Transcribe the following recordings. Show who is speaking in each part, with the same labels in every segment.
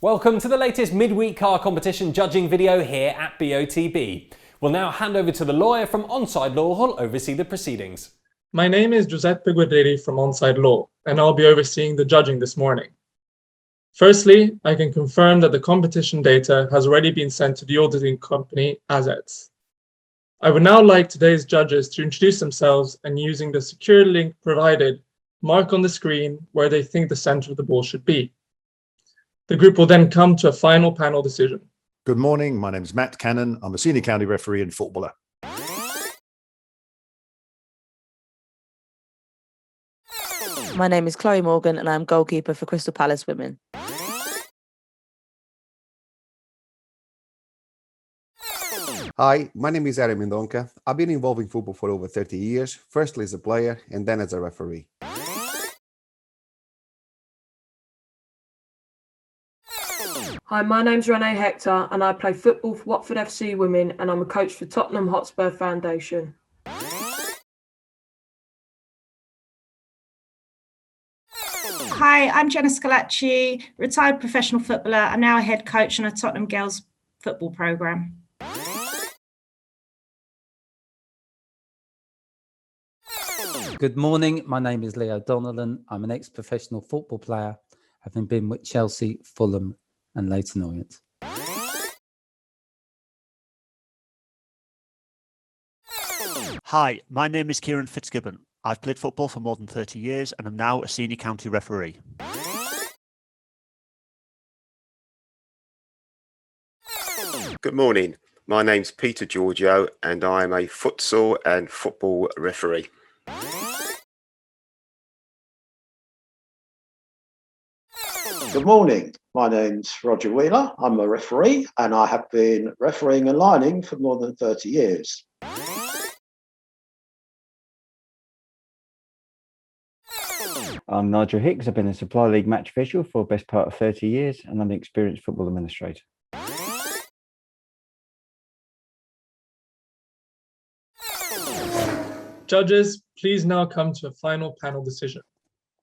Speaker 1: Welcome to the latest midweek car competition judging video here at BOTB. We'll now hand over to the lawyer from Onside Law who'll oversee the proceedings.
Speaker 2: My name is Giuseppe Guerrieri from Onside Law, and I'll be overseeing the judging this morning. Firstly, I can confirm that the competition data has already been sent to the auditing company Assets. I would now like today's judges to introduce themselves and, using the secure link provided, mark on the screen where they think the center of the ball should be. The group will then come to a final panel decision.
Speaker 3: Good morning, my name is Matt Cannon. I'm a senior county referee and footballer.
Speaker 4: My name is Chloe Morgan and I'm goalkeeper for Crystal Palace Women.
Speaker 5: Hi, my name is Aaron Mendonca. I've been involved in football for over 30 years, firstly as a player and then as a referee.
Speaker 6: Hi, my name's Renee Hector and I play football for Watford FC Women and I'm a coach for Tottenham Hotspur Foundation.
Speaker 7: Hi, I'm Jenna Scalacci, retired professional footballer. I'm now a head coach on a Tottenham Girls football programme.
Speaker 8: Good morning, my name is Leo Donnellan. I'm an ex-professional football player, having been with Chelsea, Fulham and Leyton Orient.
Speaker 9: Hi, my name is Kieran Fitzgibbon. I've played football for more than 30 years and am now a senior county referee.
Speaker 10: Good morning, my name's Peter Giorgio and I am a futsal and football referee.
Speaker 11: Good morning, my name's Roger Wheeler. I'm a referee and I have been refereeing and lining for more than 30 years.
Speaker 12: I'm Nigel Hicks. I've been a Supply League match official for the best part of 30 years and I'm an experienced football administrator.
Speaker 2: Judges, please now come to a final panel decision.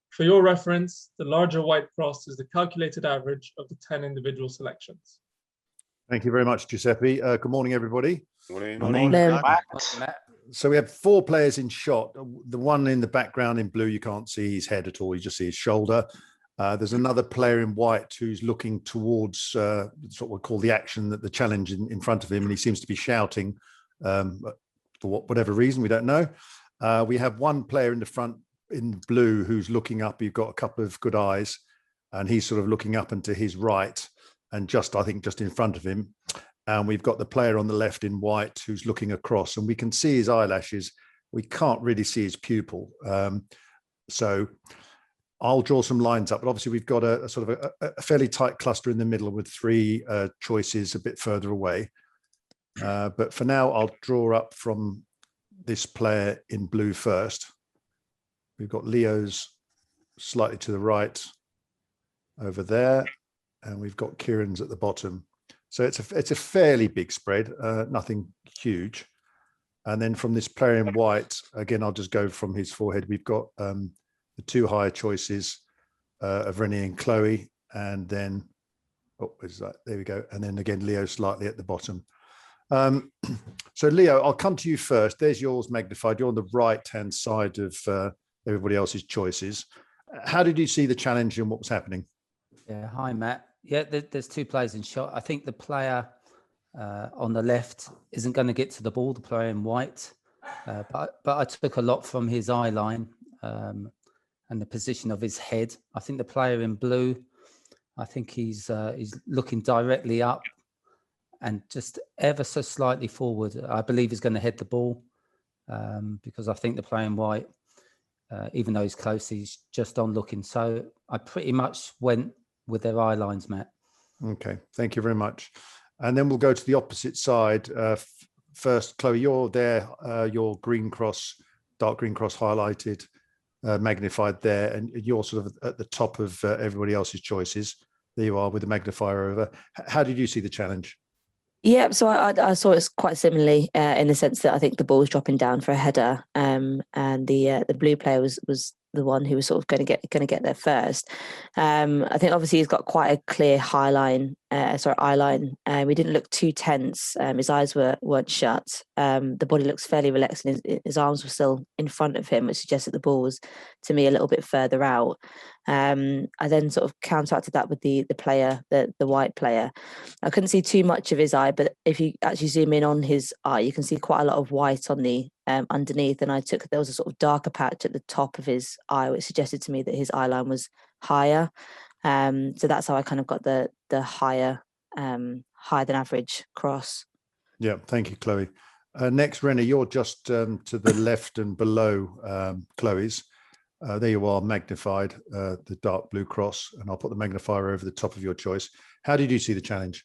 Speaker 2: For your reference, the larger white cross is the calculated average of the 10 individual selections.
Speaker 3: Thank you very much, Giuseppe. Good morning, everybody.
Speaker 10: Morning.
Speaker 4: Morning.
Speaker 3: So we have 4 players in shot. The one in the background in blue, you can't see his head at all. You just see his shoulder. There's another player in white who's looking towards what we call the action, that the challenge in front of him, and he seems to be shouting for whatever reason, we don't know. We have one player in the front in blue who's looking up. You've got a couple of good eyes, and he's sort of looking up and to his right, and I think just in front of him. And we've got the player on the left in white who's looking across, and we can see his eyelashes. We can't really see his pupil. So I'll draw some lines up, but obviously we've got a sort of a fairly tight cluster in the middle with 3 choices a bit further away. But for now, I'll draw up from this player in blue first. We've got Leo's slightly to the right over there, and we've got Kieran's at the bottom. So it's a fairly big spread, nothing huge. And then from this player in white, again, I'll just go from his forehead. We've got the 2 higher choices of Renee and Chloe, and then, there we go. And then again, Leo slightly at the bottom. So Leo, I'll come to you first. There's yours magnified. You're on the right-hand side of everybody else's choices. How did you see the challenge and what was happening?
Speaker 8: Yeah, hi Matt. Yeah, there's 2 players in shot. I think the player on the left isn't going to get to the ball, the player in white, but I took a lot from his eye line and the position of his head. I think the player in blue, I think he's looking directly up and just ever so slightly forward. I believe he's going to head the ball because I think the player in white, even though he's close, he's just on looking. So I pretty much went with their eye lines, Matt.
Speaker 3: Okay, thank you very much. And then we'll go to the opposite side. First, Chloe, you're there, your green cross, dark green cross highlighted, magnified there, and you're sort of at the top of everybody else's choices. There you are with the magnifier over. How did you see the challenge?
Speaker 4: Yeah, so I saw it quite similarly in the sense that I think the ball was dropping down for a header, and the blue player was the one who was sort of going to get there first. I think obviously he's got quite a clear eye line. We didn't look too tense. His eyes weren't shut. The body looks fairly relaxed, and his arms were still in front of him, which suggested the ball was, to me, a little bit further out. I then sort of counteracted that with the player, the white player. I couldn't see too much of his eye, but if you actually zoom in on his eye, you can see quite a lot of white on the underneath. And there was a sort of darker patch at the top of his eye, which suggested to me that his eye line was higher. So that's how I kind of got the higher than average cross.
Speaker 3: Yeah, thank you, Chloe. Next, Rennie, you're just to the left and below Chloe's. There you are, magnified, the dark blue cross, and I'll put the magnifier over the top of your choice. How did you see the challenge?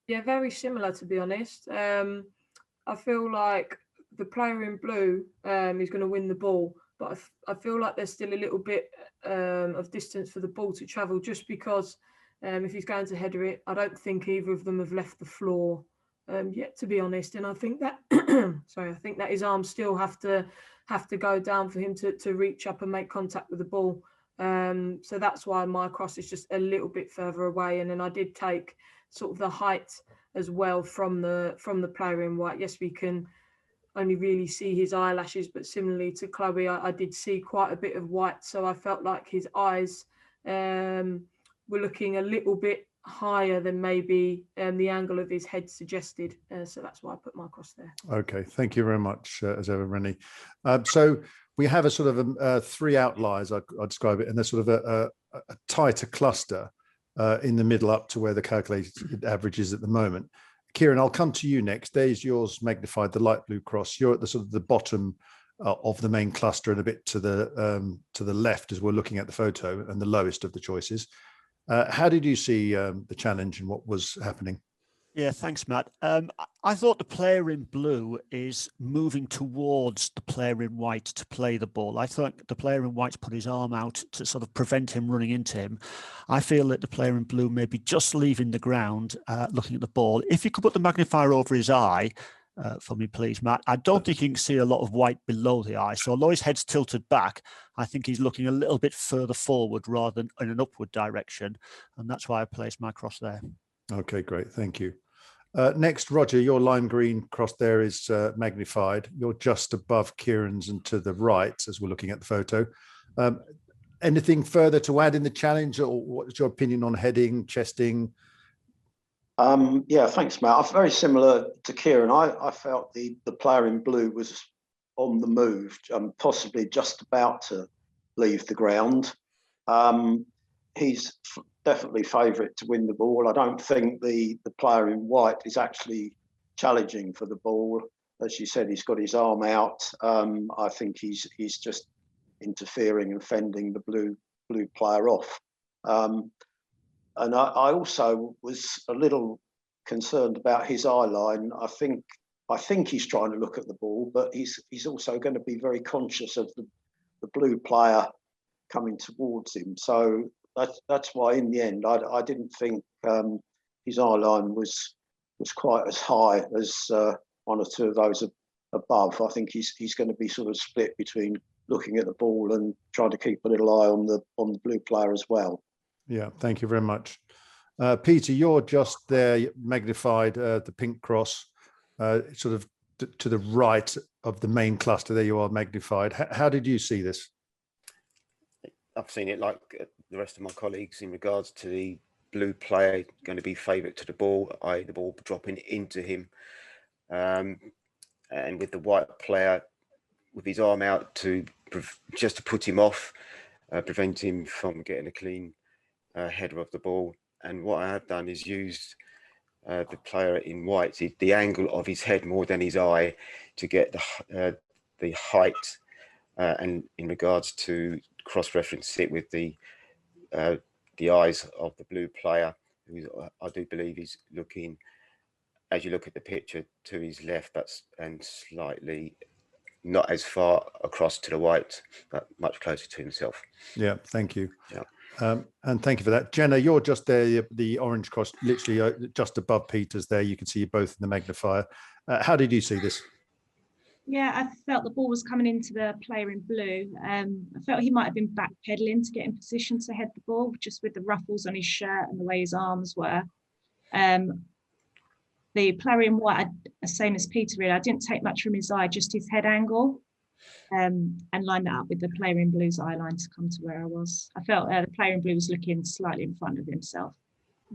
Speaker 6: Yeah, very similar, to be honest. I feel like the player in blue is going to win the ball, but I feel like there's still a little bit of distance for the ball to travel, just because if he's going to header it, I don't think either of them have left the floor yet, to be honest. And I think that I think that his arms still have to go down for him to reach up and make contact with the ball. So that's why my cross is just a little bit further away. And then I did take sort of the height as well from the player in white. Yes, we can only really see his eyelashes, but similarly to Chloe, I did see quite a bit of white. So I felt like his eyes were looking a little bit higher than maybe the angle of his head suggested. So that's why I put my cross there.
Speaker 3: Okay, thank you very much, as ever, Rennie. So we have a sort of three outliers, I describe it, and there's sort of a tighter cluster in the middle up to where the calculated average is at the moment. Kieran, I'll come to you next. There's yours magnified, the light blue cross. You're at the sort of the bottom of the main cluster and a bit to the left as we're looking at the photo, and the lowest of the choices. How did you see the challenge and what was happening?
Speaker 9: Yeah, thanks, Matt. I thought the player in blue is moving towards the player in white to play the ball. I thought the player in white put his arm out to sort of prevent him running into him. I feel that the player in blue may be just leaving the ground, looking at the ball. If you could put the magnifier over his eye for me, please, Matt. I don't think you can see a lot of white below the eye. So although his head's tilted back, I think he's looking a little bit further forward rather than in an upward direction. And that's why I placed my cross there. Okay,
Speaker 3: great. Thank you. Next, Roger, your lime green cross there is magnified. You're just above Kieran's and to the right as we're looking at the photo. Anything further to add in the challenge, or what's your opinion on heading, chesting?
Speaker 11: Yeah, thanks, Matt. Very similar to Kieran. I felt the player in blue was on the move, possibly just about to leave the ground. He's definitely favourite to win the ball. I don't think the player in white is actually challenging for the ball. As you said, he's got his arm out. I think he's just interfering and fending the blue player off. And I also was a little concerned about his eye line. I think he's trying to look at the ball, but he's also going to be very conscious of the blue player coming towards him. So that's why in the end I didn't think his eye line was quite as high as one or two of those above. I think he's going to be sort of split between looking at the ball and trying to keep a little eye on the blue player as well.
Speaker 3: Yeah, thank you very much. Peter, you're just there, magnified, the pink cross, sort of to the right of the main cluster. There you are, magnified. How did you see this?
Speaker 10: I've seen it like the rest of my colleagues in regards to the blue player going to be favourite to the ball, i.e. the ball dropping into him. And with the white player with his arm out just to put him off, prevent him from getting a clean header of the ball. And what I have done is used the player in white, the angle of his head more than his eye, to get the height and in regards to cross-reference it with the eyes of the blue player, who I do believe is looking, as you look at the picture, to his left, and slightly not as far across to the white, but much closer to himself.
Speaker 3: Yeah, thank you.
Speaker 10: Yeah.
Speaker 3: And thank you for that. Jenna, you're just there, the orange cross, literally just above Peter's there. You can see you both in the magnifier. How did you see this?
Speaker 7: Yeah, I felt the ball was coming into the player in blue. I felt he might have been backpedaling to get in position to head the ball, just with the ruffles on his shirt and the way his arms were. The player in white, same as Peter, really, I didn't take much from his eye, just his head angle, and line that up with the player in blue's eye line to come to where I was. I felt the player in blue was looking slightly in front of himself.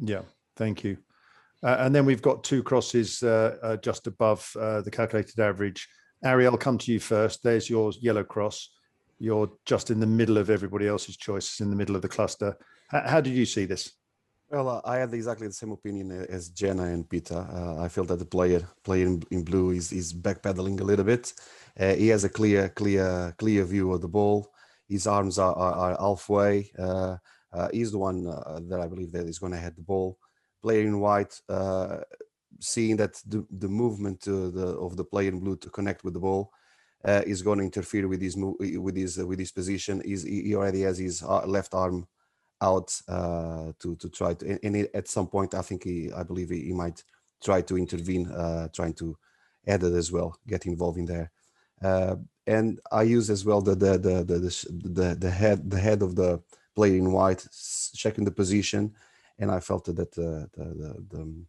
Speaker 3: Yeah, thank you. And then we've got two crosses just above the calculated average. Ari, I'll come to you first. There's your yellow cross. You're just in the middle of everybody else's choices, in the middle of the cluster. How did you see this?
Speaker 5: Well, I had exactly the same opinion as Jenna and Peter. I feel that the player in blue is backpedaling a little bit. He has a clear view of the ball. His arms are halfway. He's the one that I believe that is going to head the ball. Player in white, seeing that the movement of the player in blue to connect with the ball is going to interfere with his position. He already has his left arm out to try to, and at some point I believe he might try to intervene, trying to add it as well, get involved in there. And I use as well the head of the player in white, checking the position, and I felt that the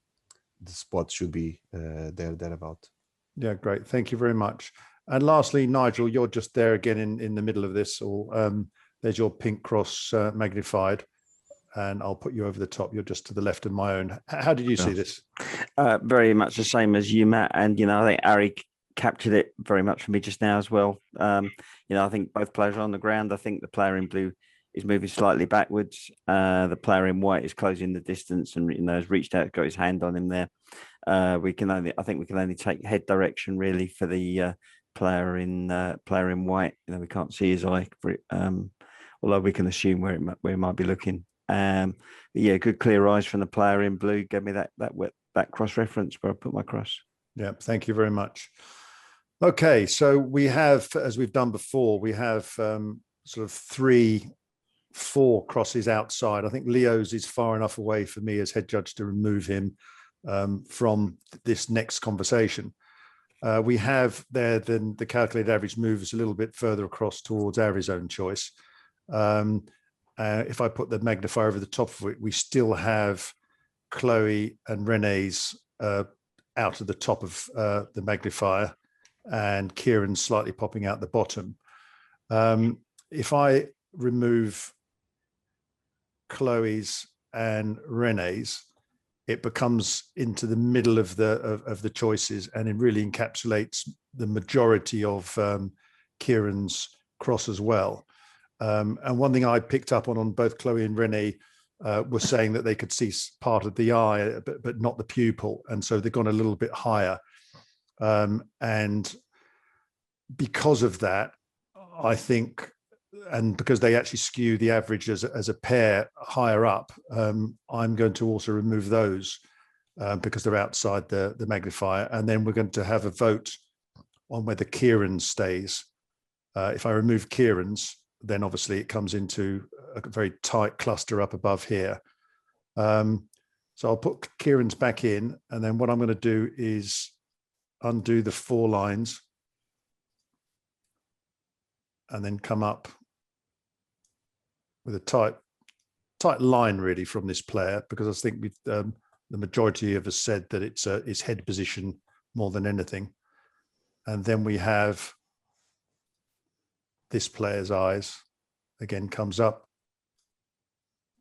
Speaker 5: spot should be thereabout.
Speaker 3: Yeah, great. Thank you very much. And lastly, Nigel, you're just there again in the middle of this, or there's your pink cross magnified, and I'll put you over the top. You're just to the left of my own. How did you see this?
Speaker 12: Very much the same as you, Matt. And, I think Ari captured it very much for me just now as well. I think both players are on the ground. I think the player in blue is moving slightly backwards. The player in white is closing the distance and, has reached out, got his hand on him there. I think we can only take head direction really for the player in white. We can't see his eye for it, although we can assume where it might be looking. Yeah, good clear eyes from the player in blue. Gave me that cross reference where I put my cross.
Speaker 3: Yeah, thank you very much. Okay, so we have, as we've done before, we have sort of 3-4 crosses outside. I think Leo's is far enough away for me as head judge to remove him from this next conversation. We have there then the calculated average moves a little bit further across towards Ari's own choice. If I put the magnifier over the top of it, we still have Chloe and Renee's out of the top of the magnifier, and Kieran slightly popping out the bottom. If I remove Chloe's and Renee's, it becomes into the middle of the choices, and it really encapsulates the majority of Kieran's cross as well. And one thing I picked up on both Chloe and Renee was saying that they could see part of the eye, but not the pupil, and so they've gone a little bit higher. And because of that, I think, and because they actually skew the average as a pair higher up, I'm going to also remove those because they're outside the magnifier. And then we're going to have a vote on whether Kieran stays. If I remove Kieran's, then obviously it comes into a very tight cluster up above here. So I'll put Kieran's back in, and then what I'm going to do is undo the 4 lines and then come up with a tight line really from this player, because I think the majority of us said that it's head position more than anything. And then we have this player's eyes again comes up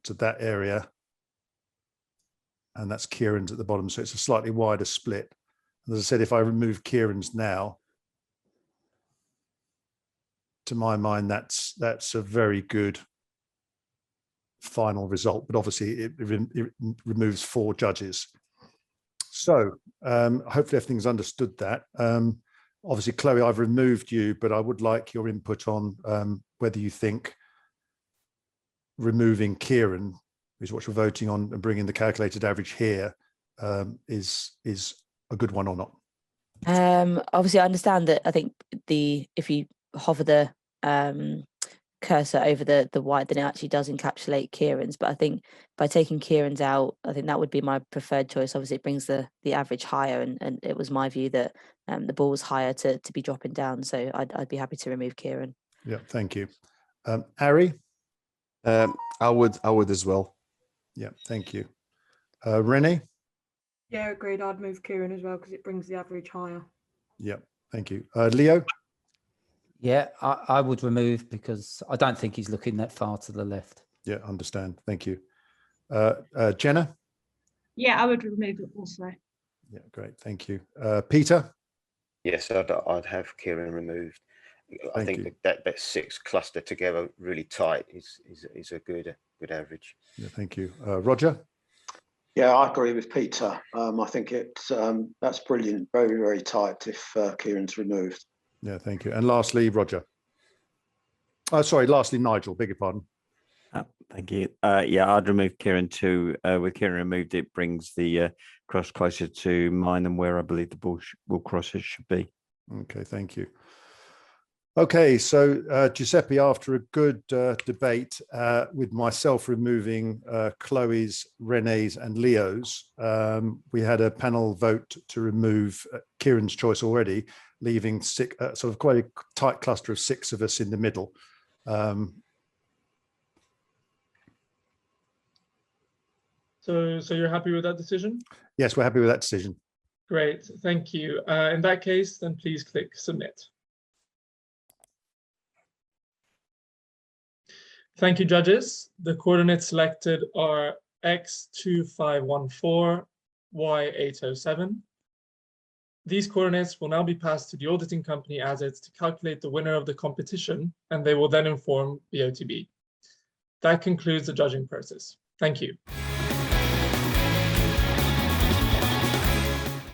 Speaker 3: to that area, and that's Kieran's at the bottom. So it's a slightly wider split. As I said, if I remove Kieran's now, to my mind, that's a very good final result, but obviously it removes 4 judges. So hopefully everything's understood that. Obviously, Chloe, I've removed you, but I would like your input on whether you think removing Kieran, who's what you're voting on, and bringing the calculated average here is a good one or not.
Speaker 4: Obviously, I understand that. I think if you hover the cursor over the white, then it actually does encapsulate Kieran's. But I think by taking Kieran's out, I think that would be my preferred choice. Obviously, it brings the average higher, and it was my view that the ball was higher to be dropping down. So I'd be happy to remove Kieran.
Speaker 3: Yeah, thank you. Ari?
Speaker 5: I would as well.
Speaker 3: Yeah, thank you. Renee?
Speaker 6: Yeah, agreed. I'd move Kieran as well because it brings the average higher.
Speaker 3: Yeah, thank you. Leo?
Speaker 8: Yeah, I would remove because I don't think he's looking that far to the left.
Speaker 3: Yeah, understand. Thank you. Jenna?
Speaker 7: Yeah, I would remove it also.
Speaker 3: Yeah, great. Thank you. Peter?
Speaker 10: Yes, I'd have Kieran removed. I think that 6 clustered together really tight is a good average.
Speaker 3: Yeah, thank you. Roger?
Speaker 11: Yeah, I agree with Peter. I think that's brilliant. Very, very tight if Kieran's removed.
Speaker 3: Yeah, thank you. And lastly, Roger. Oh, sorry, lastly, Nigel, beg your pardon.
Speaker 12: Thank you. Yeah, I'd remove Kieran too. With Kieran removed, it brings the cross closer to mine and where I believe the ball will cross it should be.
Speaker 3: Okay, thank you. Okay, so Giuseppe, after a good debate with myself removing Chloe's, Renee's and Leo's, we had a panel vote to remove Kieran's choice already, leaving sort of quite a tight cluster of 6 of us in the middle.
Speaker 2: So you're happy with that decision?
Speaker 3: Yes, we're happy with that decision.
Speaker 2: Great, thank you. In that case, then please click submit. Thank you, judges. The coordinates selected are X2514, Y807. These coordinates will now be passed to the auditing company assets to calculate the winner of the competition, and they will then inform BOTB. That concludes the judging process. Thank you.